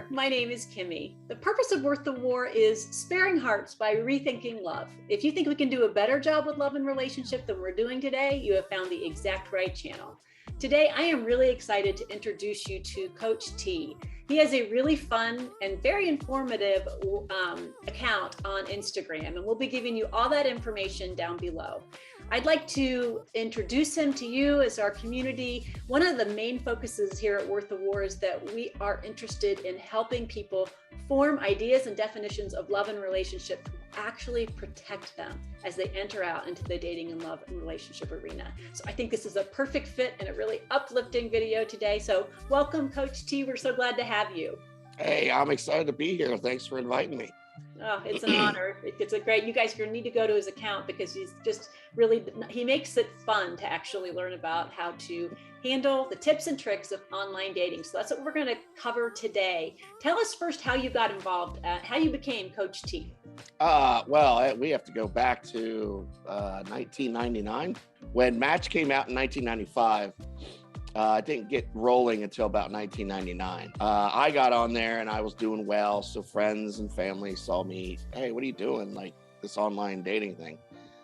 there. My name is Kimmy. The purpose of Worth the War is sparing hearts by rethinking love. If you think we can do a better job with love and relationship than we're doing today, you have found the exact right channel. Today, I am really excited to introduce you to Coach T. He has a really fun and very informative account on Instagram, and we'll be giving you all that information down below. I'd like to introduce him to you as our community. One of the main focuses here at Worth the War is that we are interested in helping people form ideas and definitions of love and relationship to actually protect them as they enter out into the dating and love and relationship arena. So I think this is a perfect fit and a really uplifting video today. So welcome, Coach T. We're so glad to have you. Hey, I'm excited to be here. Thanks for inviting me. Oh, it's an honor. It's a great, you guys are going to need to go to his account because he's just really, he makes it fun to actually learn about how to handle the tips and tricks of online dating. So that's what we're going to cover today. Tell us first how you got involved, how you became Coach T. Well, we have to go back to 1999 when Match came out in 1995. I didn't get rolling until about 1999. I got on there and I was doing well. So friends and family saw me, hey, what are you doing? Like this online dating thing.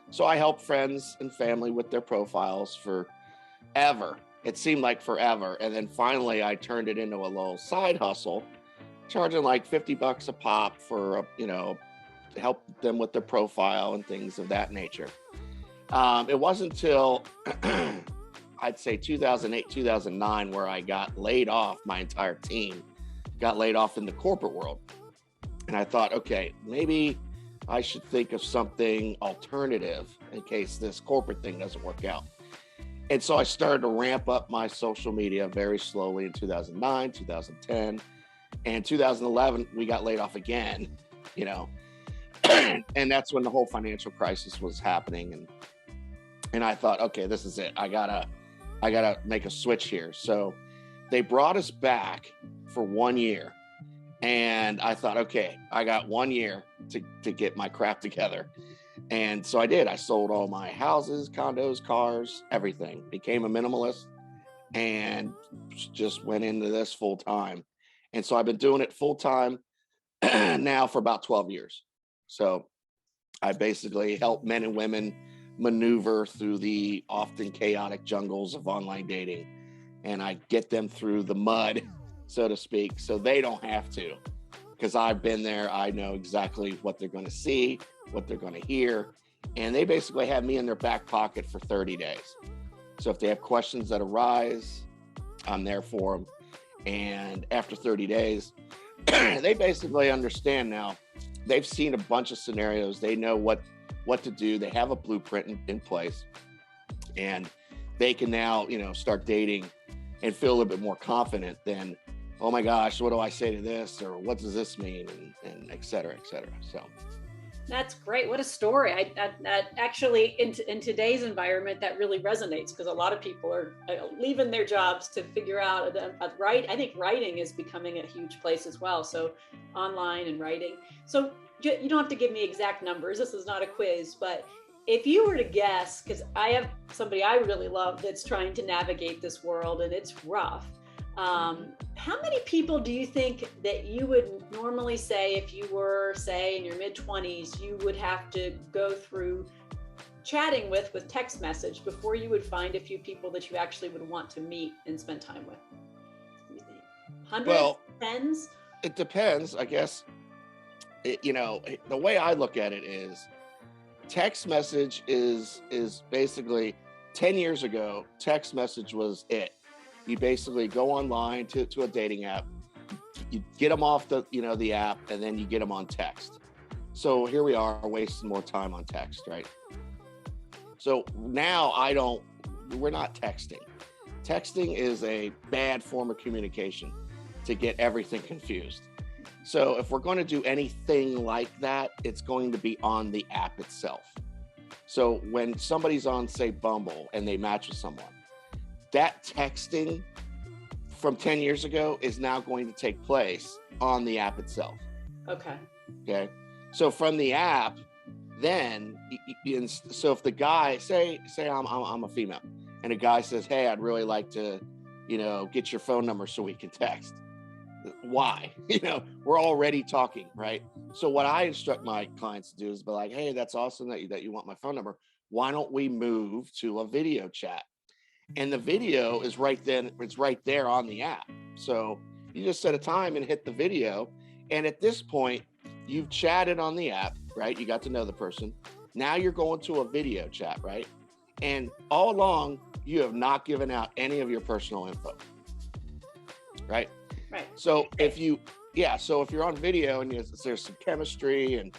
So I helped friends and family with their profiles forever. It seemed like forever. And then finally I turned it into a little side hustle, charging like $50 a pop for, to help them with their profile and things of that nature. It wasn't until I'd say 2008, 2009, where I got laid off. My entire team got laid off in the corporate world. And I thought, okay, maybe I should think of something alternative in case this corporate thing doesn't work out. And so I started to ramp up my social media very slowly in 2009, 2010, and 2011, we got laid off again, and that's when the whole financial crisis was happening. And I thought, okay, this is it. I gotta make a switch here. So they brought us back for 1 year. And I thought, okay, I got 1 year to get my crap together. And so I did. I sold all my houses, condos, cars, everything. Became a minimalist and just went into this full time. And so I've been doing it full time now for about 12 years. So I basically help men and women maneuver through the often chaotic jungles of online dating, and I get them through the mud, so to speak, so they don't have to, because I've been there. I know exactly what they're going to see, what they're going to hear, and they basically have me in their back pocket for 30 days. So if they have questions that arise, I'm there for them. And after 30 days, they basically understand now. They've seen a bunch of scenarios. They know what to do. They have a blueprint in place, and they can now, start dating and feel a little bit more confident than, oh my gosh, what do I say to this? Or what does this mean? And et cetera, et cetera. So that's great. What a story. That actually in today's environment, that really resonates because a lot of people are leaving their jobs to figure out I think writing is becoming a huge place as well. So online and writing. So you don't have to give me exact numbers. This is not a quiz, but if you were to guess, because I have somebody I really love that's trying to navigate this world and it's rough. How many people do you think that you would normally say if you were, say, in your mid-20s, you would have to go through chatting with text message before you would find a few people that you actually would want to meet and spend time with? What do you think? Hundreds? Well, tens? It depends, I guess. The way I look at it is text message is basically 10 years ago, text message was it. You basically go online to a dating app, you get them off the app, and then you get them on text. So here we are wasting more time on text, right? So now we're not texting. Texting is a bad form of communication to get everything confused. So if we're going to do anything like that, it's going to be on the app itself. So when somebody's on, say, Bumble, and they match with someone, that texting from 10 years ago is now going to take place on the app itself. Okay. So from the app, then, so if the guy, say I'm a female, and a guy says, hey, I'd really like to, get your phone number so we can text. why? We're already talking, right? So what I instruct my clients to do is be like, hey, that's awesome that you want my phone number. Why don't we move to a video chat? And the video is it's right there on the app. So you just set a time and hit the video. And at this point, you've chatted on the app, right? You got to know the person. Now you're going to a video chat, right? And all along, you have not given out any of your personal info, right? Right. So if you're on video and there's some chemistry and,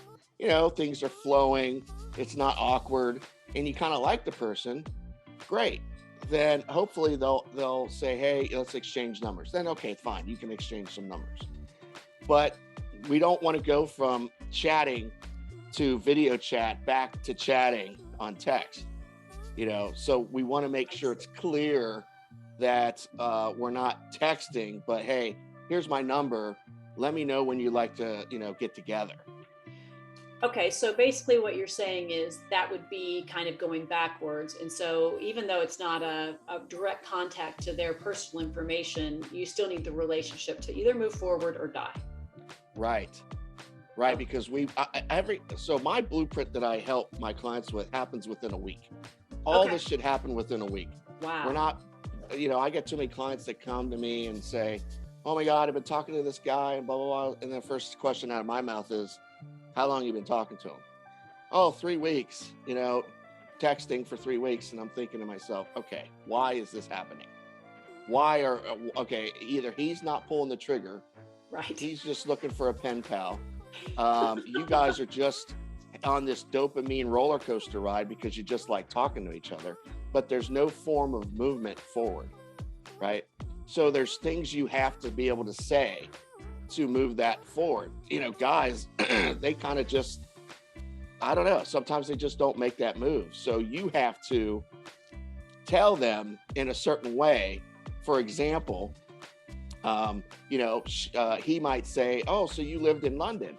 things are flowing, it's not awkward, and you kind of like the person, great. Then hopefully they'll say, hey, let's exchange numbers. Then, okay, fine, you can exchange some numbers. But we don't want to go from chatting to video chat back to chatting on text, so we want to make sure it's clear that we're not texting, but hey, here's my number. Let me know when you'd like to, get together. Okay, so basically what you're saying is that would be kind of going backwards. And so even though it's not a direct contact to their personal information, you still need the relationship to either move forward or die. Right. Because so my blueprint that I help my clients with happens within a week. All this should happen within a week. Wow. We're not, I get too many clients that come to me and say, oh my God, I've been talking to this guy and blah, blah, blah. And the first question out of my mouth is, how long have you been talking to him? Oh, 3 weeks, texting for 3 weeks. And I'm thinking to myself, okay, why is this happening? Either he's not pulling the trigger. Right. He's just looking for a pen pal. You guys are just on this dopamine roller coaster ride because you just like talking to each other, but there's no form of movement forward, right? So there's things you have to be able to say to move that forward. Guys, they kind of just, I don't know, sometimes they just don't make that move. So you have to tell them in a certain way. For example, he might say, oh, so you lived in London.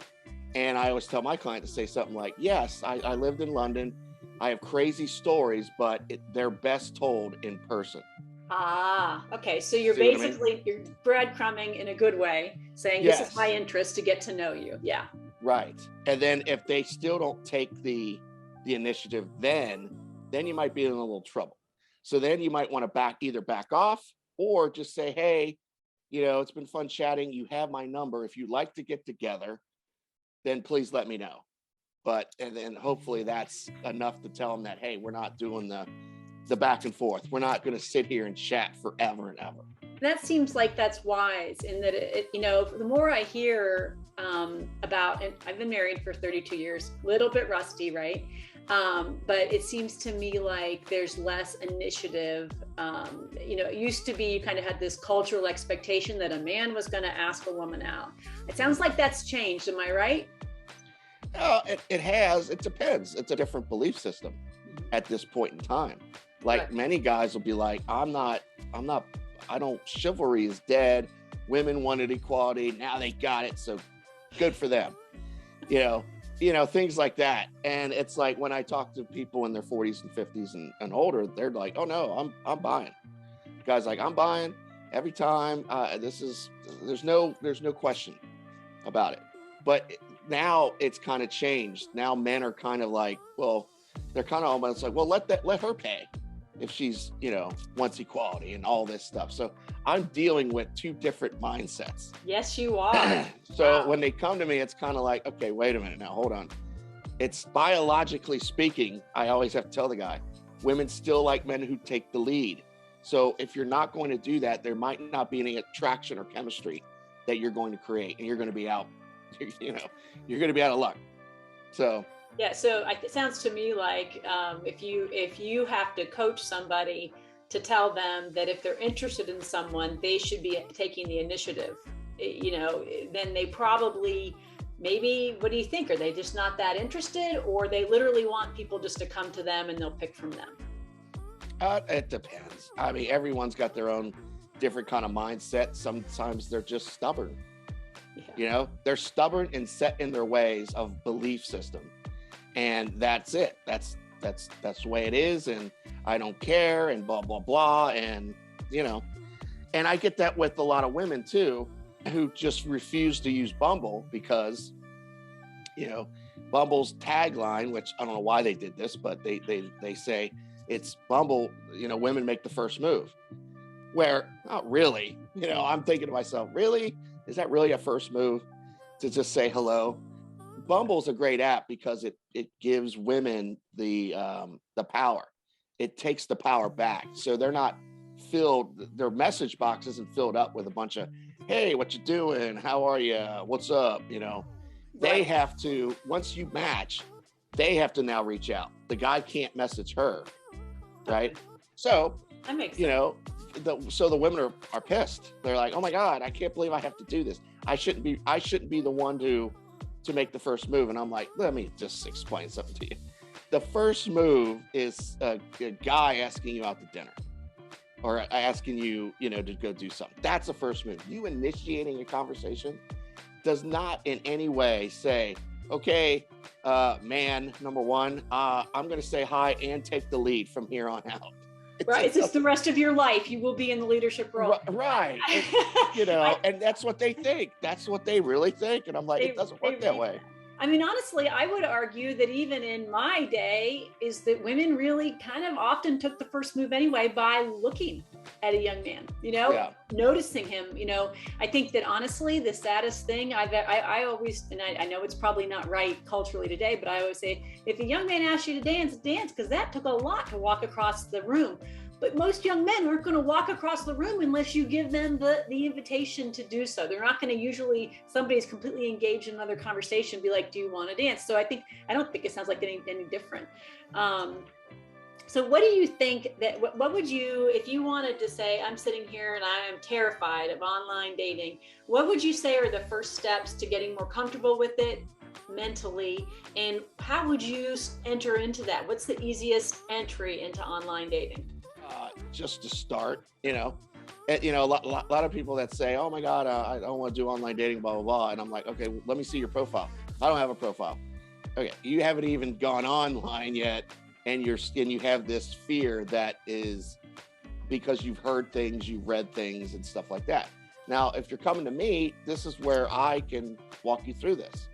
And I always tell my client to say something like, yes, I lived in London. I have crazy stories, but they're best told in person. Ah, okay. So you're you're breadcrumbing in a good way, saying this is my interest to get to know you. Yeah. Right. And then if they still don't take the initiative, then you might be in a little trouble. So then you might want to either back off or just say, hey, it's been fun chatting. You have my number. If you'd like to get together, then please let me know. And then hopefully that's enough to tell them that, hey, we're not doing the back and forth. We're not going to sit here and chat forever and ever. That seems like that's wise in that the more I hear about, and I've been married for 32 years, a little bit rusty, right? But it seems to me like there's less initiative. It used to be you kind of had this cultural expectation that a man was going to ask a woman out. It sounds like that's changed. Am I right? It has. It depends. It's a different belief system at this point in time. Like many guys will be like, chivalry is dead. Women wanted equality. Now they got it. So good for them. Things like that. And it's like when I talk to people in their 40s and 50s and older, they're like, oh no, I'm buying. Guys like, I'm buying every time. There's no question about it. But now it's kind of changed. Now men are kind of like, well, they're kind of almost like, well, let her pay if she's, wants equality and all this stuff. So I'm dealing with two different mindsets. Yes, you are. So when they come to me, it's kind of like, okay, wait a minute now, hold on. It's biologically speaking, I always have to tell the guy, women still like men who take the lead. So if you're not going to do that, there might not be any attraction or chemistry that you're going to create, and you're going to be out, you're going to be out of luck. So yeah, so it sounds to me like if you have to coach somebody to tell them that if they're interested in someone, they should be taking the initiative, then they probably, maybe, what do you think? Are they just not that interested, or they literally want people just to come to them and they'll pick from them? It depends. I mean, everyone's got their own different kind of mindset. Sometimes they're just stubborn. Yeah. They're stubborn and set in their ways of belief system. And that's it. That's the way it is. And I don't care and blah, blah, blah. And, and I get that with a lot of women too. who just refuse to use Bumble because, you know, Bumble's tagline, which I don't know why they did this, but they say it's Bumble, you know, women make the first move. Where not really, you know, I'm thinking to myself, really? Is that really a first move to just say hello? Bumble's a great app because it gives women the power. It takes the power back. So they're not filled, their message box isn't filled up with a bunch of, hey, what you doing? How are you? What's up? You know, they have to, once you match, they have to now reach out. The guy can't message her, right? So, that makes you know, so the women are pissed. They're like, oh my God, I can't believe I have to do this. I shouldn't be the one to make the first move. And I'm like, let me just explain something to you. The first move is a guy asking you out to dinner or asking you, you know, to go do something. That's the first move. You initiating a conversation does not in any way say, okay, man, number one, I'm going to say hi and take the lead from here on out. It's just the rest of your life. You will be in the leadership role. Right. You know, and that's what they think. That's what they really think. And I'm like, it doesn't work that way. I mean, honestly, I would argue that even in my day is that women really kind of often took the first move anyway by looking at a young man, you know, noticing him, you know. I think that honestly, the saddest thing I always, and I know it's probably not right culturally today, but I always say, if a young man asks you to dance, because that took a lot to walk across the room. But most young men aren't going to walk across the room unless you give them the invitation to do so. They're not going to usually, somebody's completely engaged in another conversation, be like, do you want to dance? So I don't think it sounds like any different. So what do you think that, what would you, if you wanted to say, I'm sitting here and I am terrified of online dating, what would you say are the first steps to getting more comfortable with it mentally? And how would you enter into that? What's the easiest entry into online dating? Just to start, you know, a lot of people that say, oh my God, I don't want to do online dating, blah, blah, blah. And I'm like, okay, let me see your profile. I don't have a profile. Okay. You haven't even gone online yet. And you have this fear that is because you've heard things, you've read things and stuff like that. Now, if you're coming to me, this is where I can walk you through this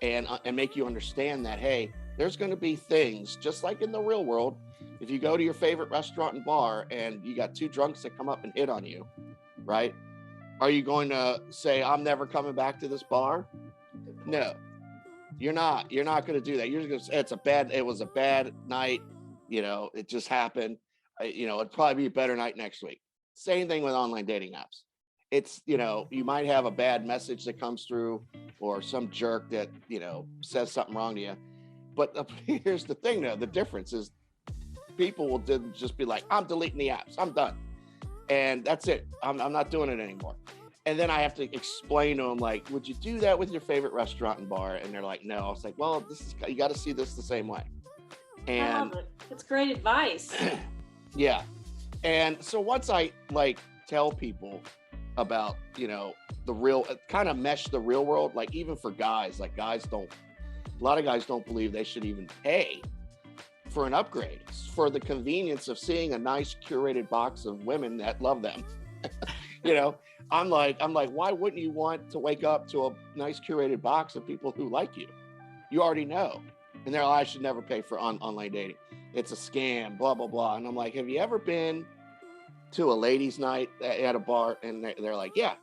and make you understand that, hey, there's going to be things just like in the real world. If you go to your favorite restaurant and bar and you got two drunks that come up and hit on you, right? Are you going to say, I'm never coming back to this bar? No, you're not. You're not going to do that. You're going to say, it was a bad night. You know, it just happened. You know, it'd probably be a better night next week. Same thing with online dating apps. It's, you know, you might have a bad message that comes through or some jerk that, you know, says something wrong to you. But here's the thing, though. The difference is people will just be like, I'm deleting the apps. I'm done. And that's it. I'm not doing it anymore. And then I have to explain to them, like, would you do that with your favorite restaurant and bar? And they're like, no. I was like, well, you got to see this the same way. And I love it. That's great advice. Yeah. And so once I like tell people about, you know, the real, kind of mesh the real world, like even for guys, like a lot of guys don't believe they should even pay for an upgrade for the convenience of seeing a nice curated box of women that love them. You know, I'm like, why wouldn't you want to wake up to a nice curated box of people who like you? You already know. And they're like, I should never pay for online dating. It's a scam, blah, blah, blah. And I'm like, have you ever been to a ladies' night at a bar? And they're like, yeah.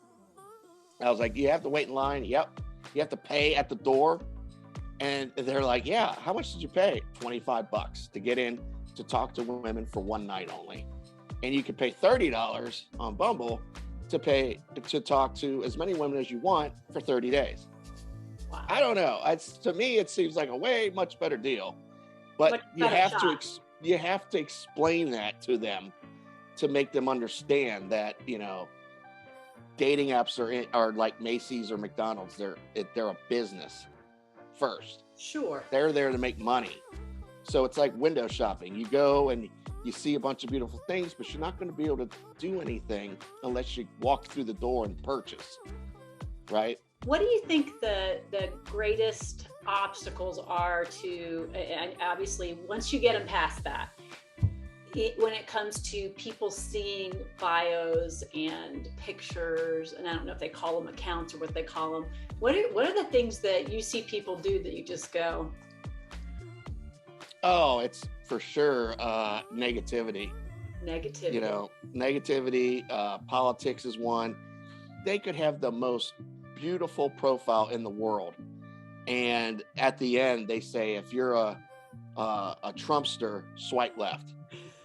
I was like, you have to wait in line. Yep. You have to pay at the door. And they're like, yeah, how much did you pay? $25 to get in to talk to women for one night only. And you can pay $30 on Bumble to talk to as many women as you want for 30 days. Wow. I don't know. To me, it seems like a way much better deal. But you have to explain that to them to make them understand that, you know, dating apps are like Macy's or McDonald's. They're a business first. Sure. They're there to make money. So it's like window shopping. You go and you see a bunch of beautiful things, but you're not going to be able to do anything unless you walk through the door and purchase, right? What do you think the greatest obstacles are to, and obviously once you get them past that, when it comes to people seeing bios and pictures, and I don't know if they call them accounts or what they call them, what are the things that you see people do that you just go, Oh, it's for sure negativity. negativity? Negativity. Politics is one. They could have the most beautiful profile in the world, and at the end they say, if you're a Trumpster, swipe left,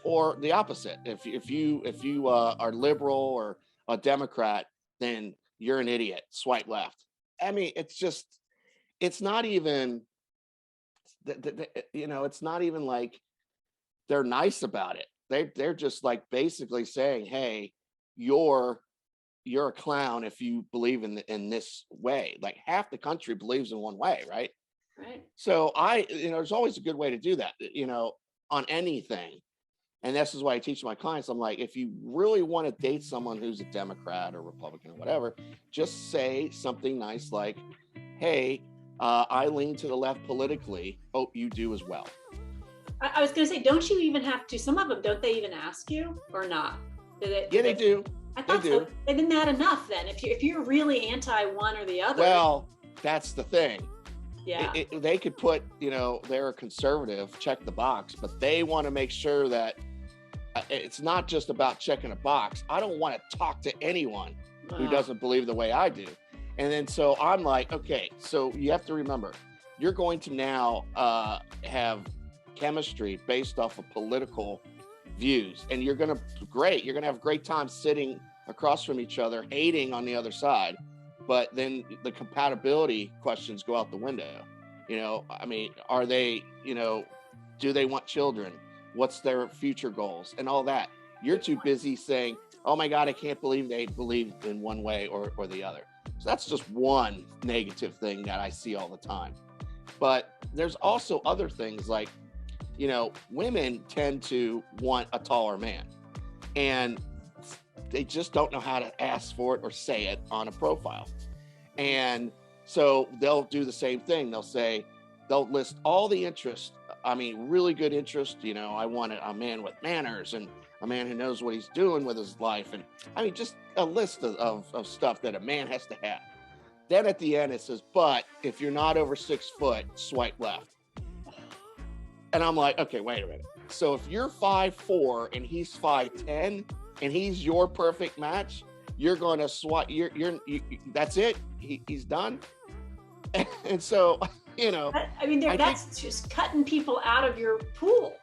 or the opposite. If you are liberal or a Democrat, then you're an idiot, swipe left. I mean, it's not even it's not even like they're nice about it. They're just like basically saying, hey, you're you're a clown if you believe in this way. Like half the country believes in one way, right? Right. So there's always a good way to do that, on anything. And this is why I teach my clients. I'm like, if you really want to date someone who's a Democrat or Republican or whatever, just say something nice like, hey, I lean to the left politically. Hope you do as well. I was going to say, don't you even have to, some of them, don't they even ask you or not? Yeah, they do. I They thought so. do. Isn't that enough then? If you're really anti one or the other. Well, that's the thing. Yeah. They could put, they're a conservative, check the box, but they want to make sure that it's not just about checking a box. I don't want to talk to anyone who doesn't believe the way I do. And then so I'm like, okay, so you have to remember, you're going to now have chemistry based off of political views, and you're going to have a great time sitting across from each other, hating on the other side. But then the compatibility questions go out the window. I mean, are they, do they want children? What's their future goals and all that? You're too busy saying, oh my God, I can't believe they believe in one way or the other. So that's just one negative thing that I see all the time. But there's also other things like, women tend to want a taller man, and they just don't know how to ask for it or say it on a profile. And so they'll do the same thing. They'll list all the interest. I mean, really good interest. I want a man with manners and a man who knows what he's doing with his life. And I mean, just a list of stuff that a man has to have. Then at the end, it says, but if you're not over 6 foot, swipe left. And I'm like, okay, wait a minute. So if you're 5'4" and he's 5'10" and he's your perfect match, you're going to swipe. That's it. He's done. And so, I mean, that's just cutting people out of your pool.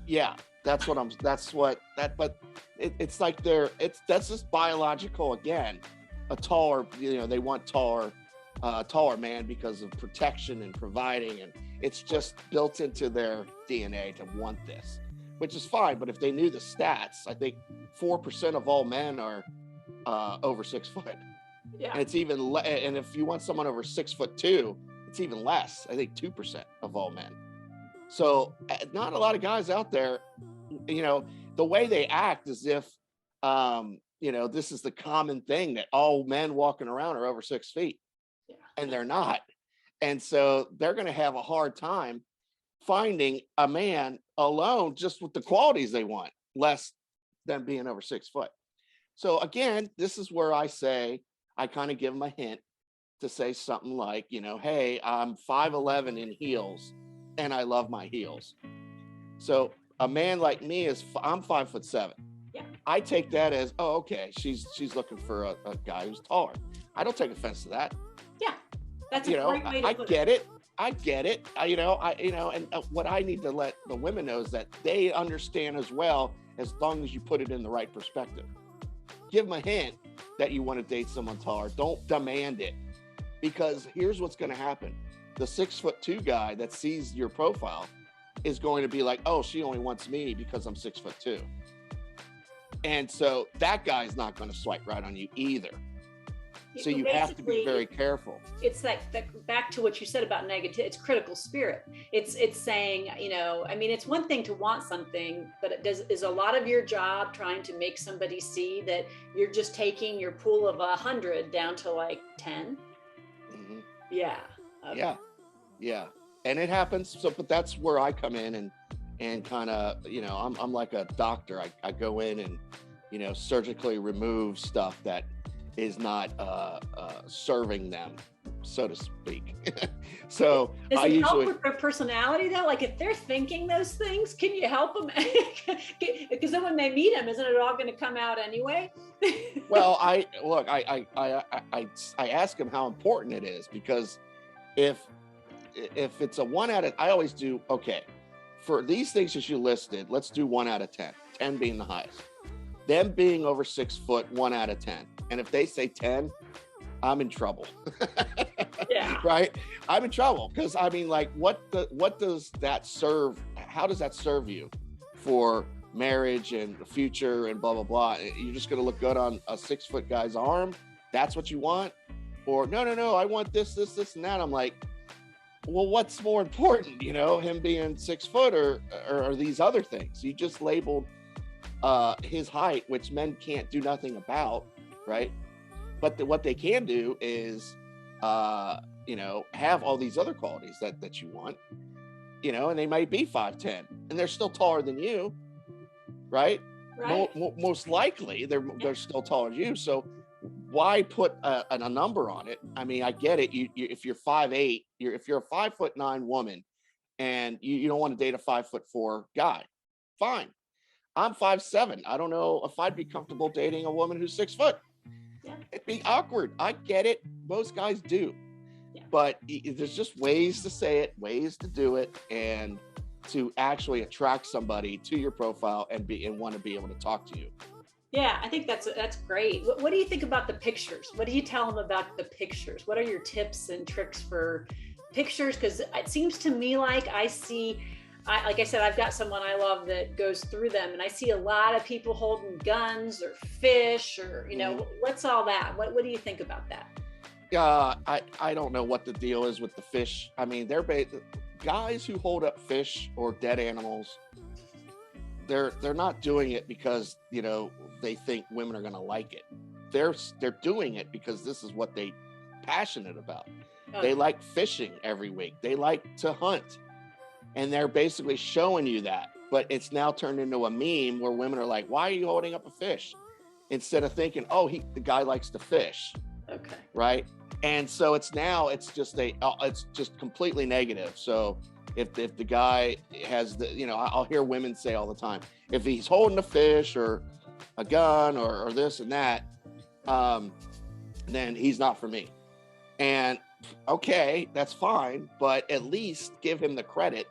Yeah, but it's like that's just biological again. A taller, they want taller man because of protection and providing, and it's just built into their DNA to want this, which is fine. But if they knew the stats, I think 4% of all men are over 6 foot. Yeah. And it's even and if you want someone over 6'2", it's even less. I think 2% of all men. So not a lot of guys out there, the way they act as if, this is the common thing that all men walking around are over 6 feet. Yeah. And they're not. And so they're going to have a hard time finding a man alone just with the qualities they want, less than being over 6 foot. So again, this is where I kind of give them a hint to say something like, hey, I'm 5'11" in heels and I love my heels. So a man like me I'm 5'7". Yeah. I take that as, oh, okay, she's looking for a guy who's taller. I don't take offense to that. Yeah. That's a great way to put it. I get it. And what I need to let the women know is that they understand as well, as long as you put it in the right perspective. Give them a hint that you want to date someone taller. Don't demand it, because here's what's going to happen. The 6'2" guy that sees your profile is going to be like, oh, she only wants me because I'm 6'2". And so that guy's not going to swipe right on you either. So you have to be very careful. It's like back to what you said about negative. It's critical spirit. It's saying, I mean, it's one thing to want something, but is a lot of your job trying to make somebody see that you're just taking your pool of 100 down to like 10. Mm-hmm. Yeah. Okay. Yeah. And it happens. So, but that's where I come in and kind of, I'm like a doctor. I go in and, surgically remove stuff that is not serving them, so to speak. So does I it usually help with their personality though? Like if they're thinking those things, can you help them? Because then when they meet them, isn't it all going to come out anyway? well, I ask them how important it is, because if it's a 1 out of, I always do, okay, for these things that you listed, let's do 1 out of 10, 10 being the highest. Them being over 6 foot, 1 out of 10. And if they say 10, I'm in trouble. Yeah. Right? I'm in trouble, because I mean, like, what does that serve? How does that serve you for marriage and the future and blah, blah, blah? You're just going to look good on a 6 foot guy's arm? That's what you want? Or no, I want this, and that. I'm like, well, what's more important, him being 6 foot or these other things? You just labeled his height, which men can't do nothing about, right? But what they can do is, have all these other qualities that you want, and they might be 5'10", and they're still taller than you, right? Right. Most likely, they're still taller than you. So why put a number on it? I mean, I get it. If you're 5'8", if you're a 5'9" woman, and you don't want to date a 5'4" guy, fine. I'm 5'7". I don't know if I'd be comfortable dating a woman who's 6 foot. Yeah. It'd be awkward. I get it. Most guys do. Yeah. But there's just ways to say it, ways to do it, and to actually attract somebody to your profile and want to be able to talk to you. Yeah, I think that's great. What do you think about the pictures? What do you tell them about the pictures? What are your tips and tricks for pictures? Because it seems to me like like I said, I've got someone I love that goes through them, and I see a lot of people holding guns or fish or, what's all that? What do you think about that? I don't know what the deal is with the fish. I mean, guys who hold up fish or dead animals, they're not doing it because, they think women are going to like it. They're doing it because this is what they're passionate about. Okay. They like fishing every week. They like to hunt. And they're basically showing you that, but it's now turned into a meme where women are like, why are you holding up a fish? Instead of thinking, oh, the guy likes to fish. Okay. Right. And so it's just completely negative. So if the guy has I'll hear women say all the time, if he's holding a fish or a gun or this and that, then he's not for me. And okay, that's fine, but at least give him the credit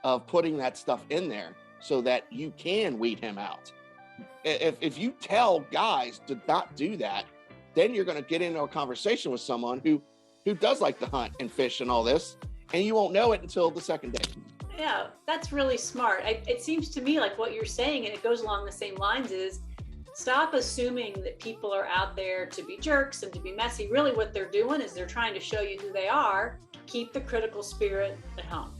of putting that stuff in there so that you can weed him out. If you tell guys to not do that, then you're going to get into a conversation with someone who does like to hunt and fish and all this, and you won't know it until the second date. Yeah, that's really smart. It seems to me like what you're saying, and it goes along the same lines, is stop assuming that people are out there to be jerks and to be messy. Really what they're doing is they're trying to show you who they are. Keep the critical spirit at home.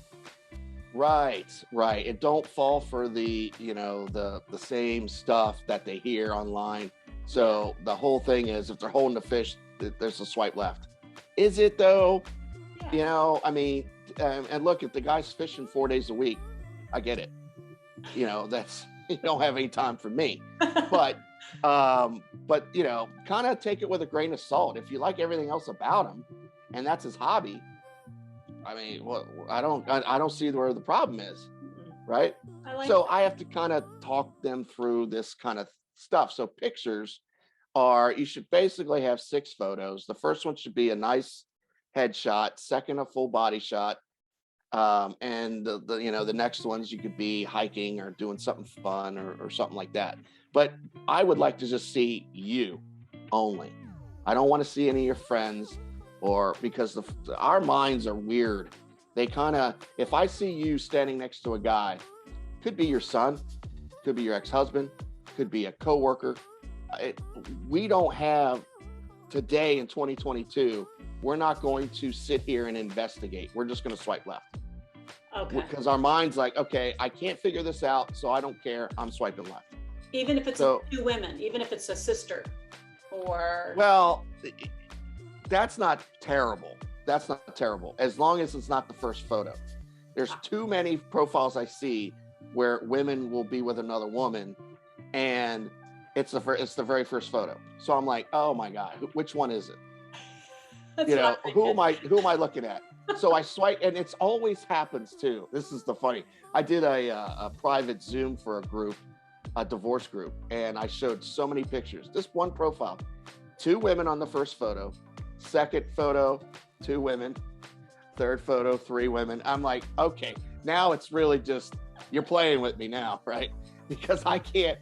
Right. And don't fall for the same stuff that they hear online. So the whole thing is, if they're holding the fish, there's a swipe left. Is it though? Yeah. I mean, and look, if the guy's fishing 4 days a week, I get it. That's, you don't have any time for me. But kind of take it with a grain of salt. If you like everything else about him and that's his hobby, I mean, I don't see where the problem is, right? I have to kind of talk them through this kind of stuff. So pictures you should basically have 6 photos. The first one should be a nice headshot, second a full body shot, and the next ones you could be hiking or doing something fun or something like that. But I would like to just see you only. I don't want to see any of your friends. Or because our minds are weird. They if I see you standing next to a guy, could be your son, could be your ex-husband, could be a coworker. We don't have, today in 2022, we're not going to sit here and investigate. We're just going to swipe left. Okay. Because our mind's like, okay, I can't figure this out, so I don't care. I'm swiping left. Even if it's 2 women, even if it's a sister or... Well... That's not terrible. That's not terrible. As long as it's not the first photo. There's too many profiles I see where women will be with another woman, and it's the very first photo. So I'm like, oh my God, which one is it? That's You know, what who am I looking at? So I swipe, and it's always happens too. This is the funny. I did a private Zoom for a group, a divorce group, and I showed so many pictures. This one profile, 2 women on the first photo, second photo, 2 women, third photo, 3 women. I'm like, okay, now it's really just, you're playing with me now, right? Because I can't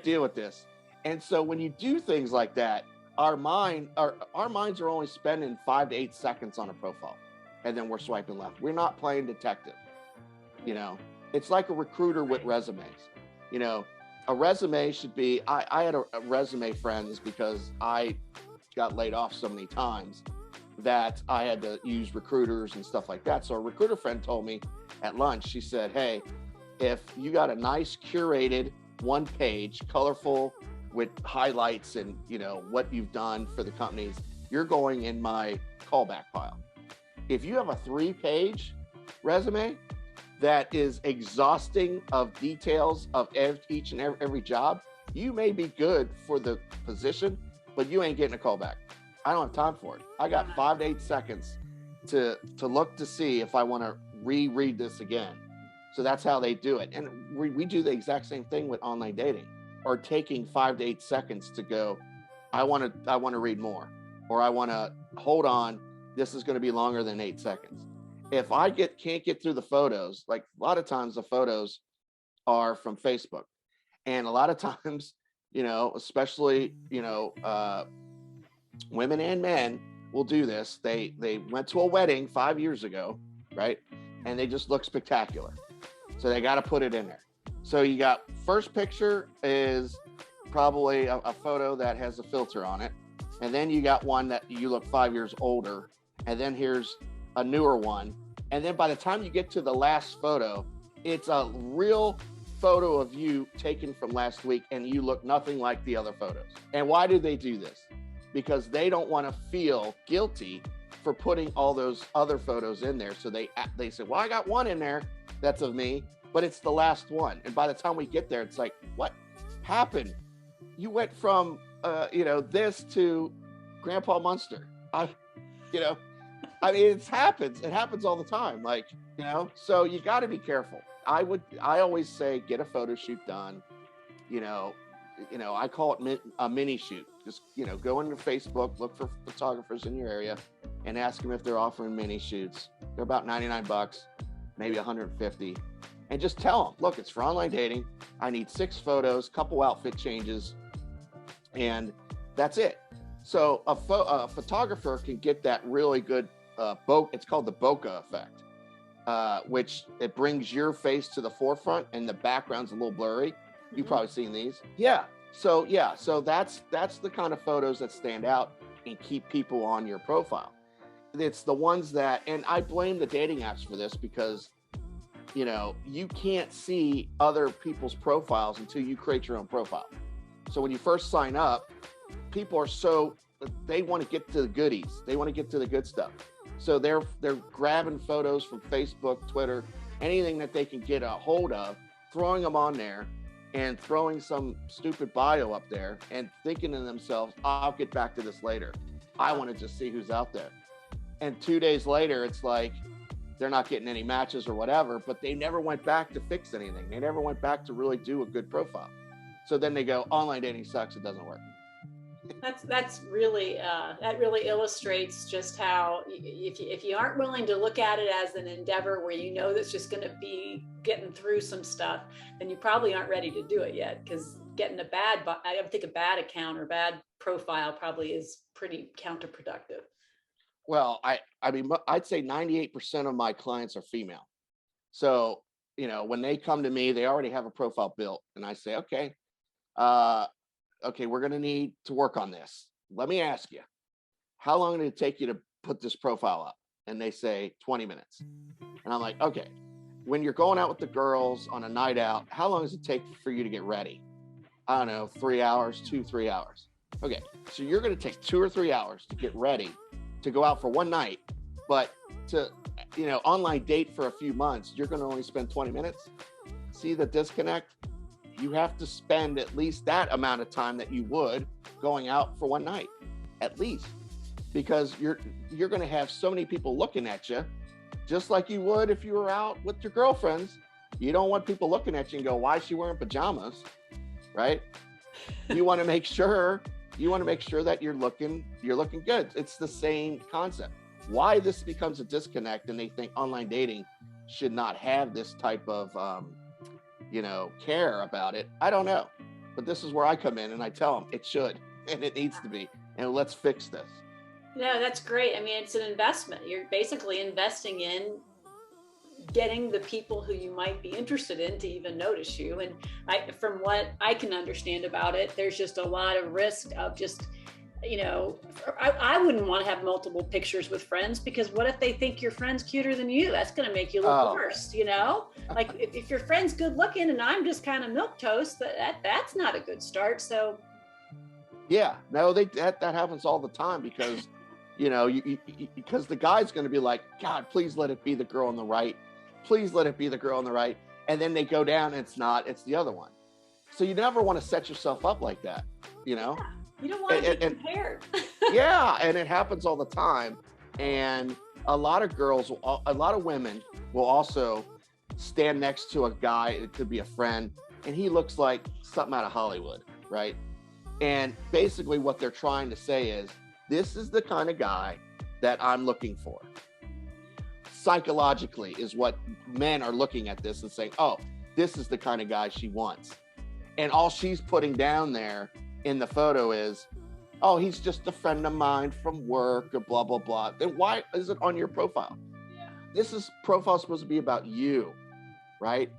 deal with this. And so when you do things like that, our minds are only spending 5 to 8 seconds on a profile, and then we're swiping left. We're not playing detective. You know, it's like a recruiter with resumes. You know, a resume should be, I had a resume friends because I got laid off so many times that I had to use recruiters and stuff like that. So a recruiter friend told me at lunch, she said, hey, if you got a nice curated 1-page, colorful with highlights and, you know, what you've done for the companies, you're going in my callback pile. If you have a 3-page resume that is exhausting of details of each and every job, you may be good for the position, but you ain't getting a callback. I don't have time for it. I got 5 to 8 seconds to look to see if I want to reread this again. So that's how they do it. And we do the exact same thing with online dating, or taking 5 to 8 seconds to go, I want to read more, or I want to hold on. This is going to be longer than 8 seconds. If I can't get through the photos, like a lot of times the photos are from Facebook, and a lot of times, you know, especially, you know, women and men will do this. They went to a wedding 5 years ago, right? And they just look spectacular. So they got to put it in there. So you got, first picture is probably a photo that has a filter on it. And then you got one that you look 5 years older. And then here's a newer one. And then by the time you get to the last photo, it's a real photo of you taken from last week, and you look nothing like the other photos. And why do they do this? Because they don't want to feel guilty for putting all those other photos in there. So they say, well, I got one in there that's of me, but it's the last one. And by the time we get there, it's like, what happened? You went from, you know, this to Grandpa Munster. You know, I mean, it happens all the time. Like, you know, so you got to be careful. I always say, get a photo shoot done. You know, I call it a mini shoot. Just, you know, go into Facebook, look for photographers in your area, and ask them if they're offering mini shoots. They're about $99, maybe 150, and just tell them, look, it's for online dating. I need 6 photos, couple outfit changes, and that's it. So a photographer can get that really good it's called the bokeh effect, which it brings your face to the forefront and the background's a little blurry. You've probably seen these. So that's the kind of photos that stand out and keep people on your profile. It's the ones that, and I blame the dating apps for this, because, you know, you can't see other people's profiles until you create your own profile. So when you first sign up, people are they want to get to the goodies. They want to get to the good stuff. So they're grabbing photos from Facebook, Twitter, anything that they can get a hold of, throwing them on there, and throwing some stupid bio up there and thinking to themselves, I'll get back to this later. I want to just see who's out there. And 2 days later, it's like they're not getting any matches or whatever, but they never went back to fix anything. They never went back to really do a good profile. So then they go, online dating sucks, it doesn't work. That's really that really illustrates just how if you aren't willing to look at it as an endeavor where you know that's just going to be getting through some stuff, then you probably aren't ready to do it yet, because getting I think a bad account or bad profile probably is pretty counterproductive. Well, I mean, I'd say 98% of my clients are female. So, you know, when they come to me, they already have a profile built, and I say, okay, we're going to need to work on this. Let me ask you, how long did it take you to put this profile up? And they say 20 minutes. And I'm like, okay, when you're going out with the girls on a night out, how long does it take for you to get ready? I don't know, 3 hours, 3 hours. Okay, so you're going to take 2 or 3 hours to get ready to go out for one night, but to, you know, online date for a few months, you're going to only spend 20 minutes. see the disconnect? You have to spend at least that amount of time that you would going out for one night, at least, because you're going to have so many people looking at you, just like you would if you were out with your girlfriends. You don't want people looking at you and go, why is she wearing pajamas? Right? You want to make sure that you're looking good. It's the same concept. Why this becomes a disconnect and they think online dating should not have this type of care about it, I don't know. But this is where I come in and I tell them it should and it needs to be, and let's fix this. No, that's great. I mean, it's an investment. You're basically investing in getting the people who you might be interested in to even notice you. And from what I can understand about it, there's just a lot of risk of just, I wouldn't want to have multiple pictures with friends, because what if they think your friend's cuter than you? That's going to make you look worse, Like if your friend's good looking and I'm just kind of milquetoast, that's not a good start. So yeah, no, that happens all the time, because because the guy's going to be like, God, please let it be the girl on the right. Please let it be the girl on the right. And then they go down and it's the other one. So you never want to set yourself up like that, Yeah, you don't want to be compared. Yeah, and it happens all the time. And a lot of women will also stand next to a guy, it could be a friend, and he looks like something out of Hollywood, right? And basically what they're trying to say is, this is the kind of guy that I'm looking for. Psychologically is what men are looking at this and saying, oh, this is the kind of guy she wants. And all she's putting down there in the photo is, oh, he's just a friend of mine from work or blah, blah, blah. Then why is it on your profile? Yeah. This profile is supposed to be about you, right?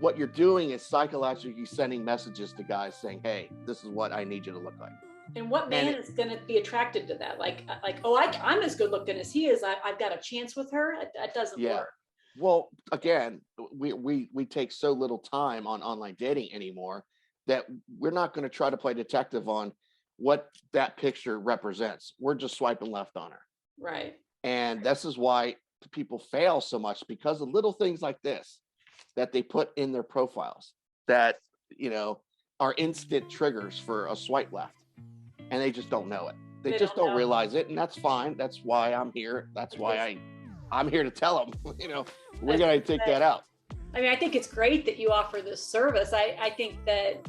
What you're doing is psychologically sending messages to guys saying, hey, this is what I need you to look like. And what man is going to be attracted to that? Like, oh, I'm as good looking as he is. I've got a chance with her. That doesn't work. Well, again, we take so little time on online dating anymore that we're not going to try to play detective on what that picture represents. We're just swiping left on her. Right. And this is why people fail so much, because of little things like this that they put in their profiles that, are instant triggers for a swipe left. And they just don't know it. They just don't realize it. And that's fine. That's why I'm here. That's why I'm here to tell them, we're going to take that out. I mean, I think it's great that you offer this service. I think that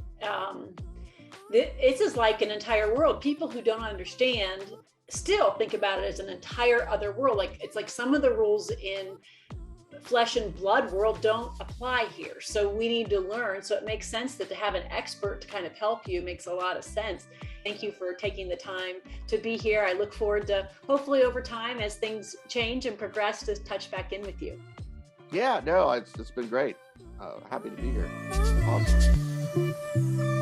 this is like an entire world. People who don't understand still think about it as an entire other world. Like, it's like some of the rules in flesh and blood world don't apply here. So we need to learn. So it makes sense that to have an expert to kind of help you makes a lot of sense. Thank you for taking the time to be here. I look forward to, hopefully over time, as things change and progress, to touch back in with you. Yeah, no, it's been great. Happy to be here. Awesome.